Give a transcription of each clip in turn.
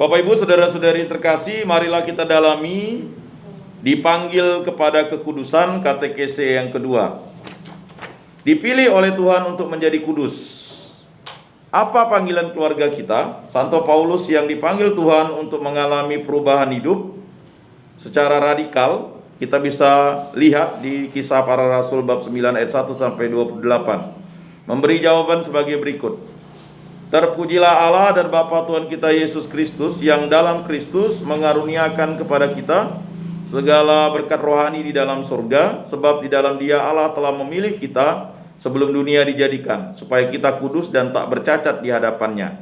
Bapak Ibu saudara-saudari terkasih, marilah kita dalami dipanggil kepada kekudusan katekese yang kedua. Dipilih oleh Tuhan untuk menjadi kudus. Apa panggilan keluarga kita? Santo Paulus yang dipanggil Tuhan untuk mengalami perubahan hidup secara radikal, kita bisa lihat di Kisah Para Rasul bab 9 ayat 1 sampai 28. Memberi jawaban sebagai berikut. Terpujilah Allah dan Bapa Tuhan kita Yesus Kristus, yang dalam Kristus mengaruniakan kepada kita segala berkat rohani di dalam surga, sebab di dalam Dia Allah telah memilih kita sebelum dunia dijadikan, supaya kita kudus dan tak bercacat di hadapannya.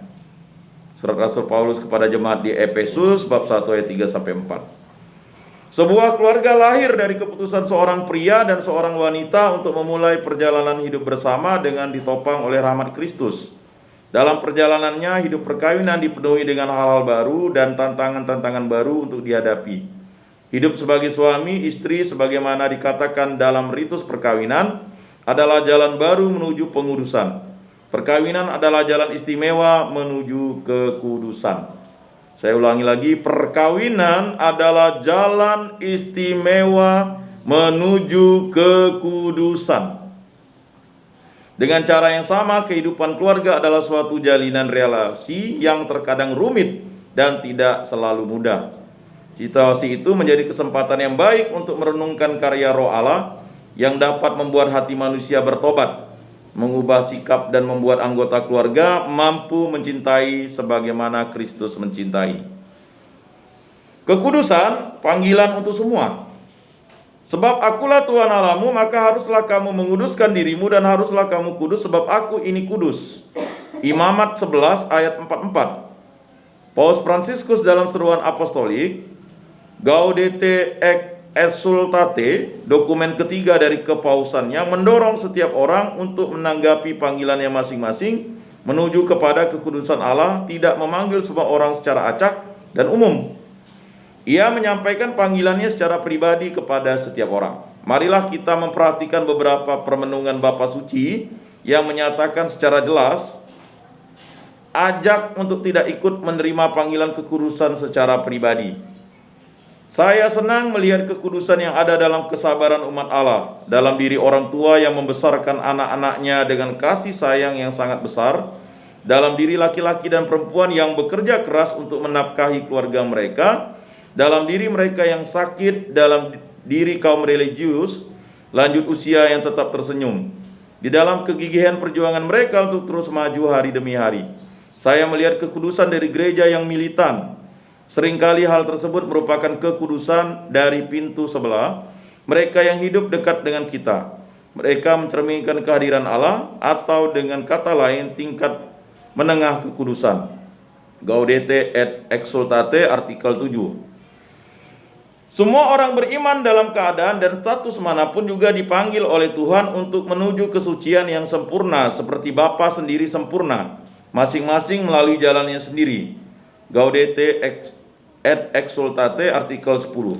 Surat Rasul Paulus kepada jemaat di Efesus bab 1 ayat 3 sampai 4. Sebuah keluarga lahir dari keputusan seorang pria dan seorang wanita untuk memulai perjalanan hidup bersama dengan ditopang oleh rahmat Kristus. Dalam perjalanannya, hidup perkawinan dipenuhi dengan hal-hal baru dan tantangan-tantangan baru untuk dihadapi. Hidup sebagai suami istri sebagaimana dikatakan dalam ritus perkawinan adalah jalan baru menuju pengudusan. Perkawinan adalah jalan istimewa menuju kekudusan. Saya ulangi lagi, perkawinan adalah jalan istimewa menuju kekudusan. Dengan cara yang sama, kehidupan keluarga adalah suatu jalinan relasi yang terkadang rumit dan tidak selalu mudah. Situasi itu menjadi kesempatan yang baik untuk merenungkan karya Roh Allah yang dapat membuat hati manusia bertobat, mengubah sikap dan membuat anggota keluarga mampu mencintai sebagaimana Kristus mencintai. Kekudusan, panggilan untuk semua. Sebab akulah Tuhan Allahmu, maka haruslah kamu menguduskan dirimu dan haruslah kamu kudus, sebab aku ini kudus. Imamat 11 ayat 44. Paus Fransiskus dalam seruan apostolik Gaudete et Exsultate, dokumen ketiga dari kepausannya, mendorong setiap orang untuk menanggapi panggilannya masing-masing menuju kepada kekudusan Allah, tidak memanggil semua orang secara acak dan umum. Ia menyampaikan panggilannya secara pribadi kepada setiap orang. Marilah kita memperhatikan beberapa permenungan Bapa Suci yang menyatakan secara jelas ajak untuk tidak ikut menerima panggilan kekudusan secara pribadi. Saya senang melihat kekudusan yang ada dalam kesabaran umat Allah, dalam diri orang tua yang membesarkan anak-anaknya dengan kasih sayang yang sangat besar, dalam diri laki-laki dan perempuan yang bekerja keras untuk menafkahi keluarga mereka, dalam diri mereka yang sakit, dalam diri kaum religius lanjut usia yang tetap tersenyum, di dalam kegigihan perjuangan mereka untuk terus maju hari demi hari. Saya melihat kekudusan dari gereja yang militan. Seringkali hal tersebut merupakan kekudusan dari pintu sebelah, mereka yang hidup dekat dengan kita. Mereka mencerminkan kehadiran Allah, atau dengan kata lain tingkat menengah kekudusan. Gaudete et Exsultate artikel 7. Semua orang beriman dalam keadaan dan status manapun juga dipanggil oleh Tuhan untuk menuju kesucian yang sempurna, seperti Bapa sendiri sempurna, masing-masing melalui jalannya sendiri. Gaudete et Exsultate artikel 10.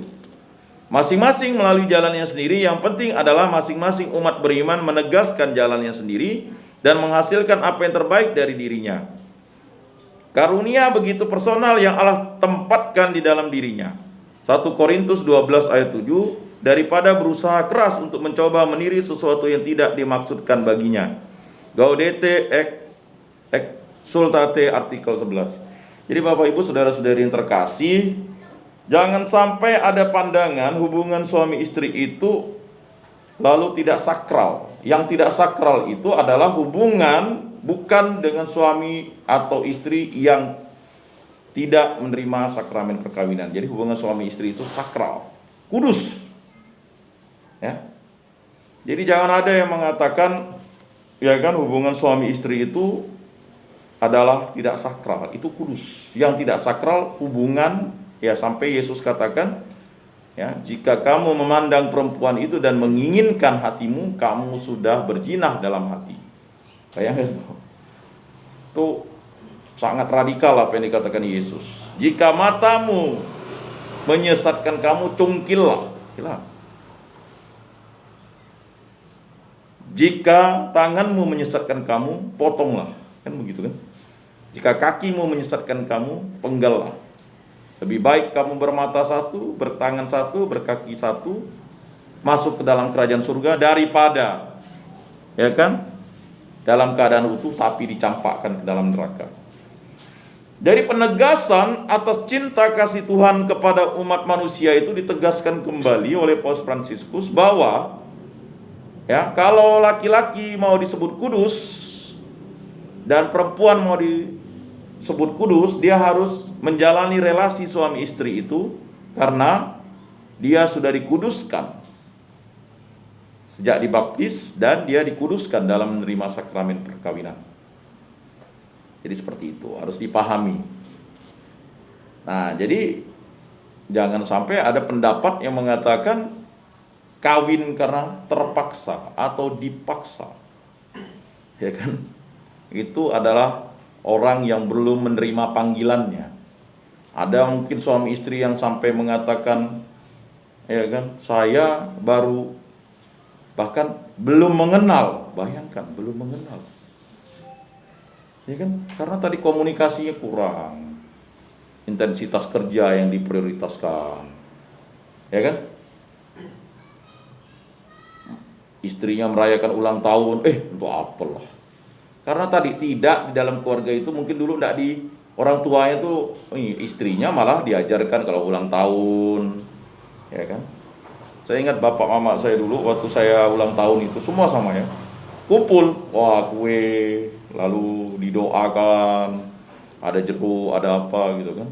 Masing-masing melalui jalannya sendiri, yang penting adalah masing-masing umat beriman menegaskan jalannya sendiri dan menghasilkan apa yang terbaik dari dirinya. Karunia begitu personal yang Allah tempatkan di dalam dirinya. 1 Korintus 12 ayat 7, daripada berusaha keras untuk mencoba meniru sesuatu yang tidak dimaksudkan baginya. Gaudete et Exsultate artikel 11. Jadi Bapak Ibu saudara-saudari yang terkasih, jangan sampai ada pandangan hubungan suami istri itu lalu tidak sakral. Yang tidak sakral itu adalah hubungan bukan dengan suami atau istri yang tidak menerima sakramen perkawinan. Jadi hubungan suami istri itu sakral, kudus. Ya. Jadi jangan ada yang mengatakan ya kan hubungan suami istri itu adalah tidak sakral, itu kudus. Yang tidak sakral hubungan, ya sampai Yesus katakan, ya, jika kamu memandang perempuan itu dan menginginkan hatimu, kamu sudah berzina dalam hati. Bayangkan itu sangat radikal apa yang dikatakan Yesus. Jika matamu menyesatkan kamu, cungkillah. Jika tanganmu menyesatkan kamu, potonglah. Kan begitu kan? Jika kakimu menyesatkan kamu, penggallah. Lebih baik kamu bermata satu, bertangan satu, berkaki satu, masuk ke dalam kerajaan surga daripada, ya kan, dalam keadaan utuh tapi dicampakkan ke dalam neraka. Jadi penegasan atas cinta kasih Tuhan kepada umat manusia itu ditegaskan kembali oleh Paus Fransiskus bahwa, ya, kalau laki-laki mau disebut kudus dan perempuan mau disebut kudus, dia harus menjalani relasi suami istri itu karena dia sudah dikuduskan sejak dibaptis dan dia dikuduskan dalam menerima sakramen perkawinan. Jadi seperti itu, harus dipahami. Nah, jadi jangan sampai ada pendapat yang mengatakan kawin karena terpaksa atau dipaksa. Ya kan? Itu adalah orang yang belum menerima panggilannya. Ada mungkin suami istri yang sampai mengatakan, ya kan, saya baru bahkan belum mengenal. Bayangkan, belum mengenal. Ya kan? Karena tadi komunikasinya kurang, intensitas kerja yang diprioritaskan, ya kan? Istrinya merayakan ulang tahun, untuk apalah? Karena tadi tidak di dalam keluarga itu mungkin dulu tidak di orang tuanya tuh, istrinya malah diajarkan kalau ulang tahun, ya kan? Saya ingat bapak mama saya dulu waktu saya ulang tahun itu semua sama ya, kumpul, wah kue. Lalu didoakan, ada jeruk, ada apa gitu kan.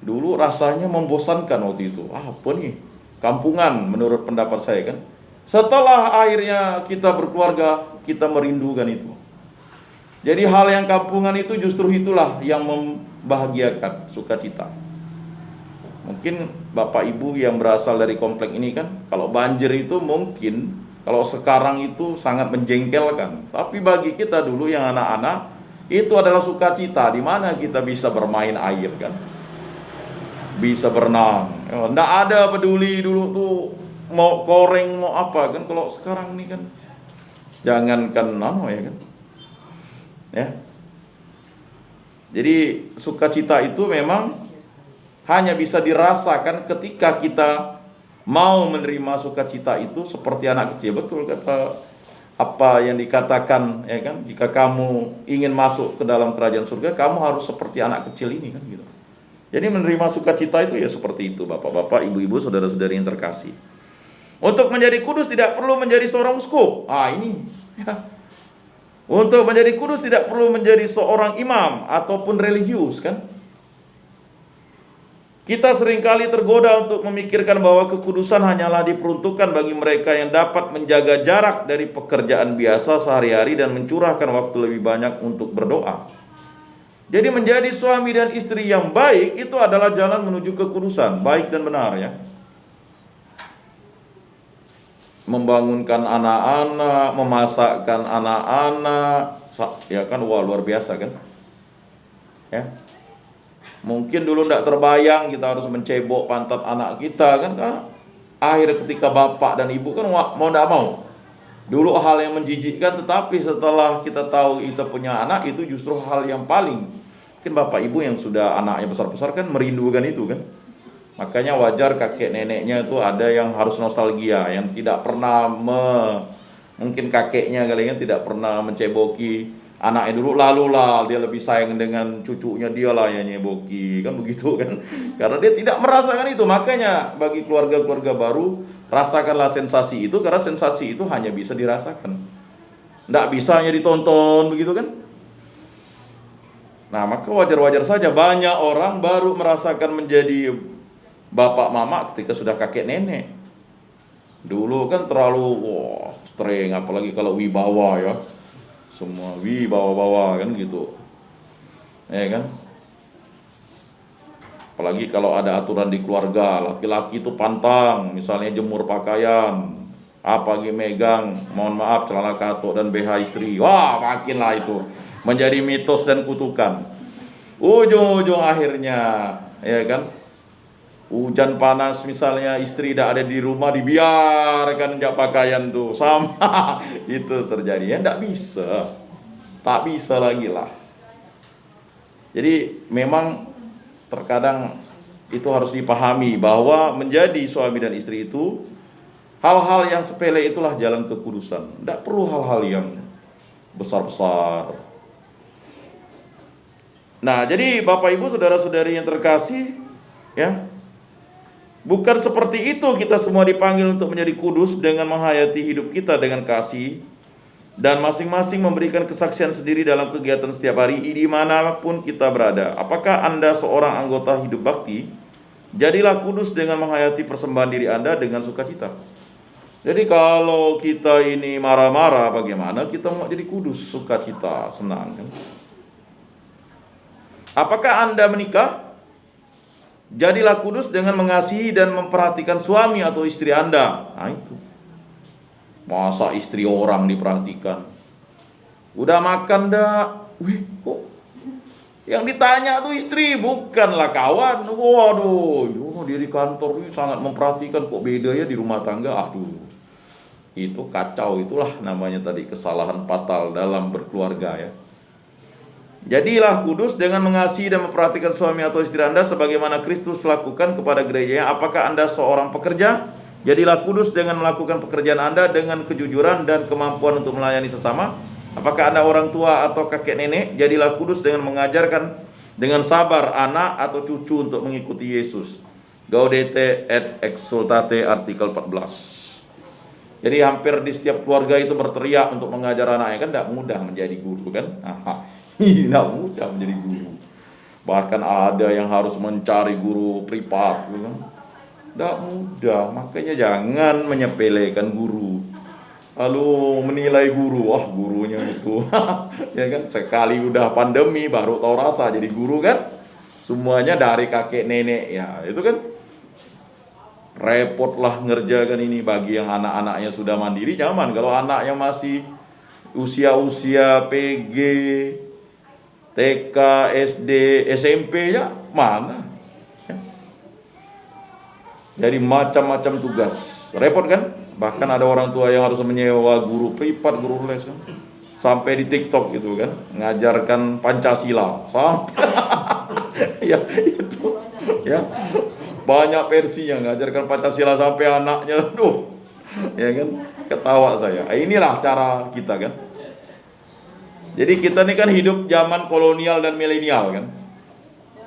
Dulu rasanya membosankan waktu itu. Apa nih? Kampungan menurut pendapat saya kan. Setelah akhirnya kita berkeluarga, kita merindukan itu. Jadi hal yang kampungan itu justru itulah yang membahagiakan, sukacita. Mungkin Bapak Ibu yang berasal dari komplek ini kan, kalau banjir itu mungkin kalau sekarang itu sangat menjengkelkan, tapi bagi kita dulu yang anak-anak itu adalah sukacita, di mana kita bisa bermain air kan, bisa berenang. Nggak ada peduli dulu tuh mau koreng mau apa kan. Kalau sekarang ini kan jangankan ya kan, ya. Jadi sukacita itu memang hanya bisa dirasakan ketika kita mau menerima sukacita itu seperti anak kecil. Betul kata apa yang dikatakan, ya kan, jika kamu ingin masuk ke dalam kerajaan surga, kamu harus seperti anak kecil ini kan gitu. Jadi menerima sukacita itu ya seperti itu, bapak-bapak, ibu-ibu, saudara-saudari yang terkasih. Untuk menjadi kudus tidak perlu menjadi seorang uskup. Ini ya. Untuk menjadi kudus tidak perlu menjadi seorang imam ataupun religius kan. Kita seringkali tergoda untuk memikirkan bahwa kekudusan hanyalah diperuntukkan bagi mereka yang dapat menjaga jarak dari pekerjaan biasa sehari-hari dan mencurahkan waktu lebih banyak untuk berdoa. Jadi menjadi suami dan istri yang baik itu adalah jalan menuju kekudusan, baik dan benar ya. Membangunkan anak-anak, memasakkan anak-anak, ya kan, wah luar biasa kan. Ya. Mungkin dulu tidak terbayang kita harus mencebok pantat anak kita kan, akhirnya ketika bapak dan ibu kan mau tidak mau. Dulu hal yang menjijikkan, tetapi setelah kita tahu kita punya anak, itu justru hal yang paling. Mungkin bapak ibu yang sudah anaknya besar-besar kan merindukan itu kan. Makanya wajar kakek neneknya itu ada yang harus nostalgia, yang tidak pernah mungkin kakeknya kali tidak pernah menceboki anaknya dulu, lalulah dia lebih sayang dengan cucunya, dialah yang nyeboki kan, begitu kan. Karena dia tidak merasakan itu. Makanya bagi keluarga-keluarga baru, rasakanlah sensasi itu, karena sensasi itu hanya bisa dirasakan, tidak bisa hanya ditonton begitu kan. Nah, maka wajar-wajar saja banyak orang baru merasakan menjadi bapak mama ketika sudah kakek nenek. Dulu kan terlalu streng, apalagi kalau wibawa ya. Semua wibawa-bawa kan gitu. Ya kan? Apalagi kalau ada aturan di keluarga, laki-laki itu pantang, misalnya jemur pakaian, apalagi megang, mohon maaf, celana katuk dan BH istri. Wah, makinlah itu menjadi mitos dan kutukan. Ujung-ujung akhirnya, ya kan, hujan panas misalnya istri tidak ada di rumah, dibiarkan jak pakaian tuh sama itu terjadi. Ya tidak bisa, tak bisa lagi lah. Jadi memang terkadang itu harus dipahami bahwa menjadi suami dan istri itu hal-hal yang sepele itulah jalan kekudusan. Tidak perlu hal-hal yang besar-besar. Nah, jadi Bapak Ibu saudara-saudari yang terkasih, ya, bukan seperti itu kita semua dipanggil untuk menjadi kudus dengan menghayati hidup kita dengan kasih dan masing-masing memberikan kesaksian sendiri dalam kegiatan setiap hari dimanapun kita berada. Apakah Anda seorang anggota hidup bakti? Jadilah kudus dengan menghayati persembahan diri Anda dengan sukacita. Jadi kalau kita ini marah-marah, bagaimana kita mau jadi kudus, sukacita, senang kan? Apakah Anda menikah? Jadilah kudus dengan mengasihi dan memperhatikan suami atau istri Anda. Nah itu. Masa istri orang diperhatikan? Udah makan dah? Wih, kok yang ditanya tuh istri, bukanlah kawan. Waduh, dia di kantor ini sangat memperhatikan, kok beda ya di rumah tangga. Aduh, itu kacau. Itulah namanya tadi kesalahan fatal dalam berkeluarga ya. Jadilah kudus dengan mengasihi dan memperhatikan suami atau istri Anda sebagaimana Kristus lakukan kepada gerejanya. Apakah Anda seorang pekerja? Jadilah kudus dengan melakukan pekerjaan Anda dengan kejujuran dan kemampuan untuk melayani sesama. Apakah Anda orang tua atau kakek nenek? Jadilah kudus dengan mengajarkan dengan sabar anak atau cucu untuk mengikuti Yesus. Gaudete et exsultate artikel 14. Jadi hampir di setiap keluarga itu berteriak untuk mengajar anaknya, kan tidak mudah menjadi guru kan? Tidak mudah menjadi guru. Bahkan ada yang harus mencari guru privat, kan? Tidak mudah. Makanya jangan menyepelekan guru. Lalu menilai guru, wah gurunya itu, ya kan? Sekali udah pandemi baru tahu rasa jadi guru kan? Semuanya dari kakek nenek ya, itu kan repot lah ngerjakan ini. Bagi yang anak-anaknya sudah mandiri nyaman. Kalau anak yang masih usia-usia PG, TK, SD, SMP ya mana? Ya. Jadi macam-macam tugas, repot kan? Bahkan ada orang tua yang harus menyewa guru privat, guru les kan? Sampai di TikTok gitu kan, ngajarkan Pancasila sampai ya itu ya banyak versinya, ngajarkan Pancasila sampai anaknya, ya kan, ketawa saya. Inilah cara kita kan. Jadi kita ini kan hidup zaman kolonial dan milenial kan.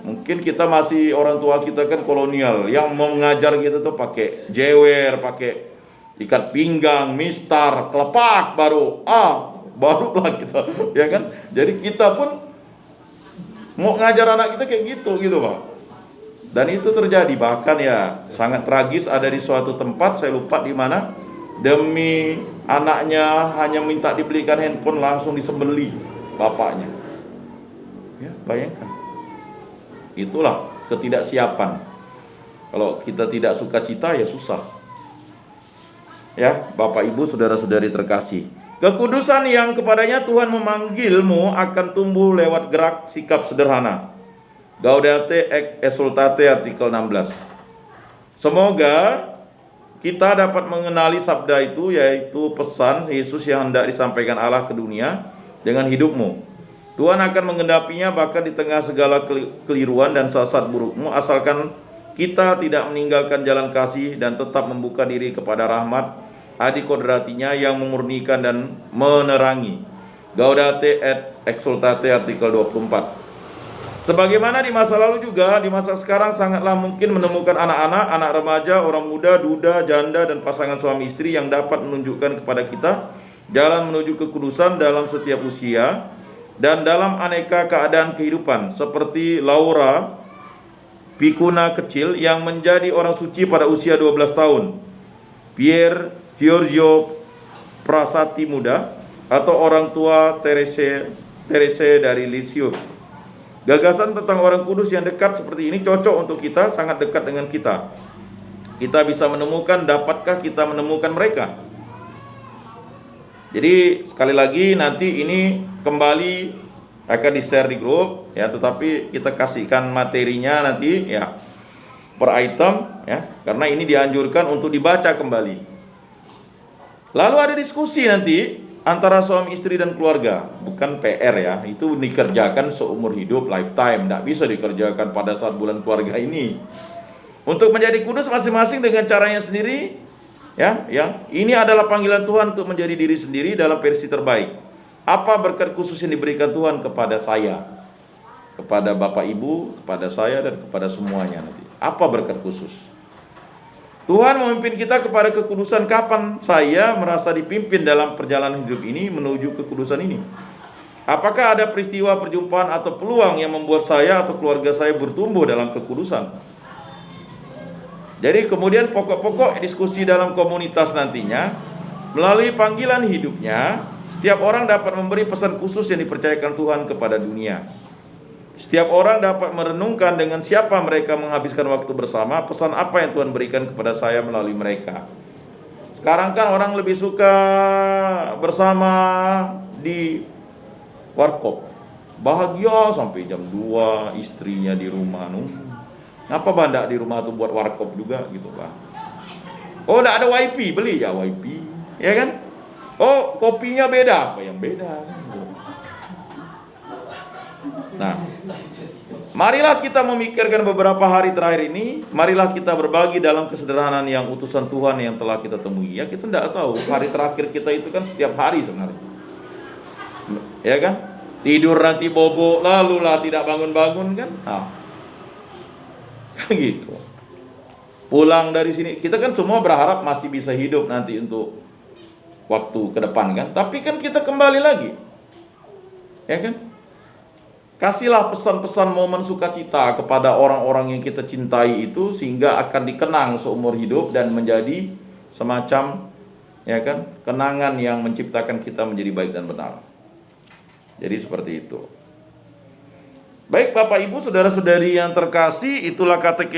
Mungkin kita masih, orang tua kita kan kolonial, yang mengajar kita tuh pakai jewer, pakai ikat pinggang, mistar, kelepak, barulah kita, ya kan. Jadi kita pun mau ngajar anak kita kayak gitu Pak. Dan itu terjadi, bahkan ya sangat tragis, ada di suatu tempat, saya lupa di mana, demi anaknya hanya minta dibelikan handphone langsung disembeli bapaknya. Ya, bayangkan. Itulah ketidaksiapan. Kalau kita tidak sukacita ya susah. Ya, Bapak Ibu saudara-saudari terkasih, kekudusan yang kepadanya Tuhan memanggilmu akan tumbuh lewat gerak sikap sederhana. Gaudete et exsultate artikel 16. Semoga kita dapat mengenali sabda itu, yaitu pesan Yesus yang hendak disampaikan Allah ke dunia dengan hidupmu. Tuhan akan menggenapinya bahkan di tengah segala keliruan dan sesat burukmu, asalkan kita tidak meninggalkan jalan kasih dan tetap membuka diri kepada rahmat adi kodratinya yang memurnikan dan menerangi. Gaudete et exsultate artikel 24. Sebagaimana di masa lalu juga, di masa sekarang sangatlah mungkin menemukan anak-anak, anak remaja, orang muda, duda, janda, dan pasangan suami istri yang dapat menunjukkan kepada kita jalan menuju kekudusan dalam setiap usia dan dalam aneka keadaan kehidupan, seperti Laura Pikuna kecil yang menjadi orang suci pada usia 12 tahun, Pierre Giorgio Prasati muda, atau orang tua Terese dari Lisieux. Gagasan tentang orang kudus yang dekat seperti ini cocok untuk kita, sangat dekat dengan kita. Kita bisa menemukan, dapatkah kita menemukan mereka? Jadi sekali lagi nanti ini kembali akan di-share di grup ya, tetapi kita kasihkan materinya nanti ya per item ya, karena ini dianjurkan untuk dibaca kembali. Lalu ada diskusi nanti antara suami istri dan keluarga, bukan PR ya, itu dikerjakan seumur hidup, lifetime, tidak bisa dikerjakan pada saat bulan keluarga ini. Untuk menjadi kudus masing-masing dengan caranya sendiri, ya, ini adalah panggilan Tuhan untuk menjadi diri sendiri dalam versi terbaik. Apa berkat khusus yang diberikan Tuhan kepada saya, kepada Bapak Ibu, kepada saya, dan kepada semuanya nanti? Apa berkat khusus? Tuhan memimpin kita kepada kekudusan kapan saya merasa dipimpin dalam perjalanan hidup ini menuju kekudusan ini? Apakah ada peristiwa perjumpaan atau peluang yang membuat saya atau keluarga saya bertumbuh dalam kekudusan? Jadi kemudian pokok-pokok diskusi dalam komunitas nantinya, melalui panggilan hidupnya, setiap orang dapat memberi pesan khusus yang dipercayakan Tuhan kepada dunia. Setiap orang dapat merenungkan dengan siapa mereka menghabiskan waktu bersama, pesan apa yang Tuhan berikan kepada saya melalui mereka. Sekarang kan orang lebih suka bersama di warkop, bahagia sampai jam 2, istrinya di rumah. Ngapa banda di rumah tuh buat warkop juga gitu, Pak? Oh, enggak ada WiFi, beli ya WiFi, ya kan? Oh, kopinya beda, apa yang beda? Nah, marilah kita memikirkan beberapa hari terakhir ini. Marilah kita berbagi dalam kesederhanaan yang utusan Tuhan yang telah kita temui. Ya, kita tidak tahu hari terakhir kita itu kan setiap hari sebenarnya, ya kan? Tidur nanti bobo, lalu lah tidak bangun-bangun kan? Kan gitu. Pulang dari sini, kita kan semua berharap masih bisa hidup nanti untuk waktu ke depan kan? Tapi kan kita kembali lagi, ya kan? Kasihlah pesan-pesan momen sukacita kepada orang-orang yang kita cintai itu, sehingga akan dikenang seumur hidup dan menjadi semacam, ya kan, kenangan yang menciptakan kita menjadi baik dan benar. Jadi seperti itu. Baik Bapak Ibu, saudara-saudari yang terkasih, itulah kata